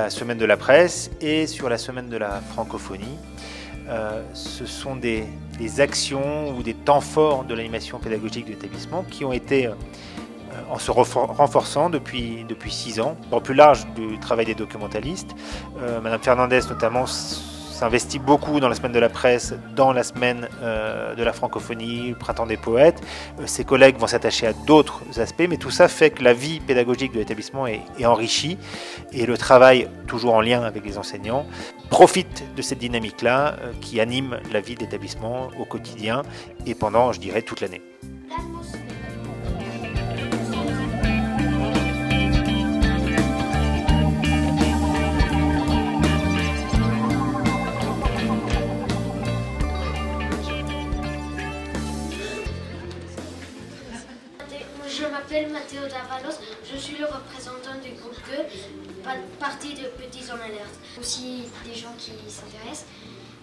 la semaine de la presse et sur la semaine de la francophonie. Ce sont des actions ou des temps forts de l'animation pédagogique de l'établissement qui ont été en se renforçant depuis 6 ans. Dans le plus large du travail des documentalistes, Madame Fernandez notamment s'investit beaucoup dans la semaine de la presse, dans la semaine de la francophonie, le printemps des poètes. Ses collègues vont s'attacher à d'autres aspects, mais tout ça fait que la vie pédagogique de l'établissement est enrichie et le travail, toujours en lien avec les enseignants, profite de cette dynamique-là qui anime la vie de l'établissement au quotidien et pendant, je dirais, toute l'année. Je m'appelle Matteo Davalos, je suis le représentant du groupe 2, partie de Petits en Alerte. Aussi des gens qui s'intéressent,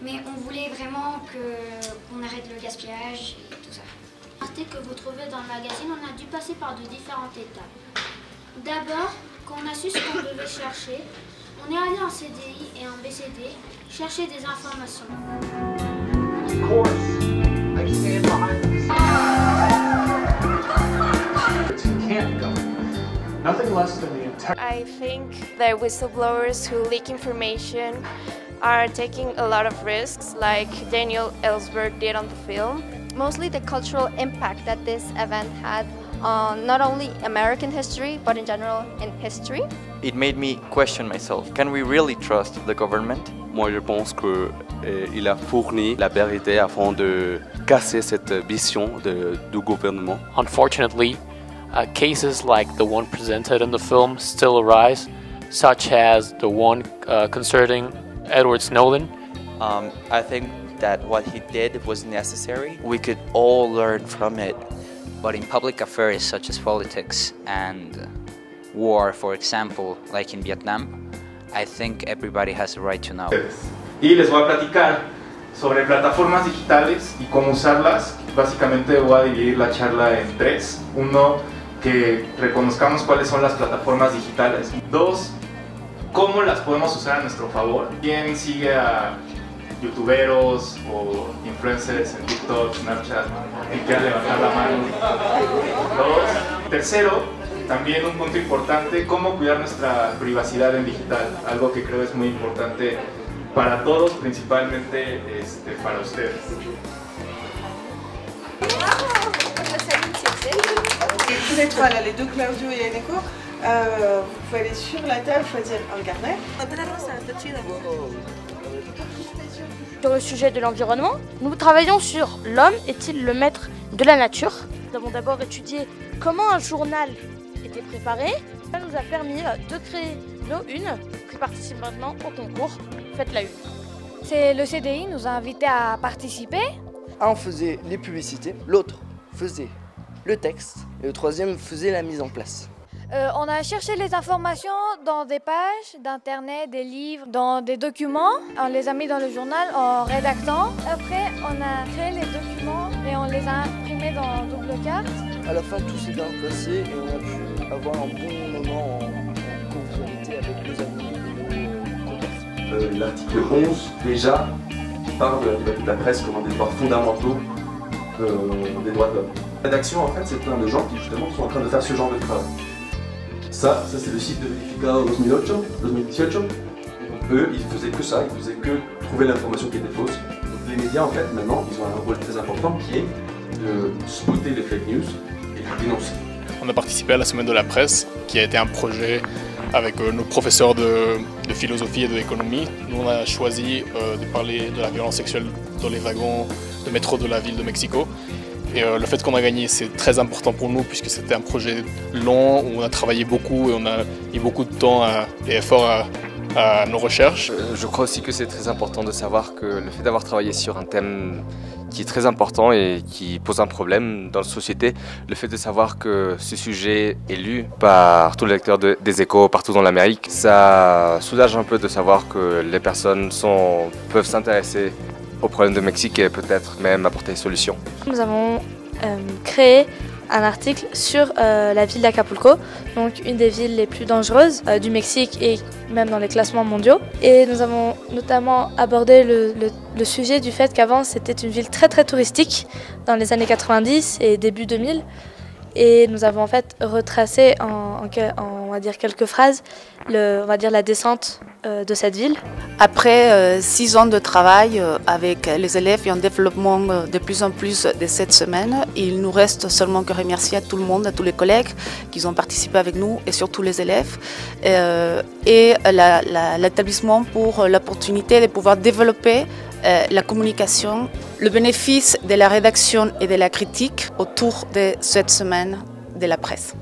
mais on voulait vraiment qu'on arrête le gaspillage et tout ça. L'article que vous trouvez dans le magazine, on a dû passer par de différentes étapes. D'abord, quand on a su ce qu'on devait chercher, on est allé en CDI et en BCD chercher des informations. I think that whistleblowers who leak information are taking a lot of risks, like Daniel Ellsberg did on the film. Mostly the cultural impact that this event had on not only American history, but in general in history. It made me question myself. Can we really trust the government? Moi, je pense qu'il a fourni la vérité afin de casser cette vision du gouvernement. Unfortunately, cases like the one presented in the film still arise, such as the one concerning Edward Snowden. I think that what he did was necessary. We could all learn from it. But in public affairs such as politics and war, for example, like in Vietnam, I think everybody has a right to know. Y les voy a platicar sobre plataformas digitales y cómo usarlas. Básicamente voy a dividir la charla en 3. 1, que reconozcamos cuáles son las plataformas digitales. 2, cómo las podemos usar a nuestro favor. ¿Quién sigue a youtuberos o influencers en TikTok, Snapchat? ¿Quién quiera levantar la mano? 2, tercero, también un punto importante, cómo cuidar nuestra privacidad en digital. Algo que creo es muy importante para todos, principalmente para ustedes. Vous êtes trois là, les deux Claudio et Eneko. Vous pouvez aller sur la table, choisir un carnet. Sur le sujet de l'environnement, nous travaillons sur l'homme est-il le maître de la nature. Nous avons d'abord étudié comment un journal était préparé. Ça nous a permis de créer nos unes qui participent maintenant au concours Faites la une. Le CDI nous a invités à participer. Un faisait les publicités, l'autre faisait le texte et le troisième faisait la mise en place. On a cherché les informations dans des pages d'internet, des livres, dans des documents. On les a mis dans le journal en rédactant. Après, on a créé les documents et on les a imprimés dans double carte. À la fin, tout s'est bien passé et on a pu avoir un bon moment en convivialité avec nos amis et nos contacts. L'article 11, déjà, parle de la liberté de la presse comme un des droits fondamentaux des droits de l'homme. La rédaction, en fait, c'est plein de gens qui, justement, sont en train de faire ce genre de travail. Ça c'est le site de Verificado 2018. Donc, eux, ils faisaient que ça, ils faisaient que trouver l'information qui était fausse. Donc les médias, en fait, maintenant, ils ont un rôle très important qui est de spotter les fake news et les dénoncer. On a participé à la semaine de la presse, qui a été un projet avec nos professeurs de philosophie et d'économie. Nous, on a choisi de parler de la violence sexuelle dans les wagons de métro de la ville de Mexico. Et le fait qu'on a gagné, c'est très important pour nous puisque c'était un projet long où on a travaillé beaucoup et on a mis beaucoup de temps et effort à nos recherches. Je crois aussi que c'est très important de savoir que le fait d'avoir travaillé sur un thème qui est très important et qui pose un problème dans la société, le fait de savoir que ce sujet est lu par tous les lecteurs des Échos partout dans l'Amérique, ça soulage un peu de savoir que les personnes peuvent s'intéresser aux problèmes de Mexique et peut-être même apporter des solutions. Nous avons créé un article sur la ville d'Acapulco, donc une des villes les plus dangereuses du Mexique et même dans les classements mondiaux. Et nous avons notamment abordé le sujet du fait qu'avant c'était une ville très très touristique dans les années 90 et début 2000. Et nous avons en fait retracé on va dire quelques phrases on va dire la descente de cette ville. Après 6 ans de travail avec les élèves et un développement de plus en plus de cette semaine, il nous reste seulement que remercier à tout le monde, à tous les collègues qui ont participé avec nous et surtout les élèves et l'établissement pour l'opportunité de pouvoir développer la communication, le bénéfice de la rédaction et de la critique autour de cette semaine de la presse.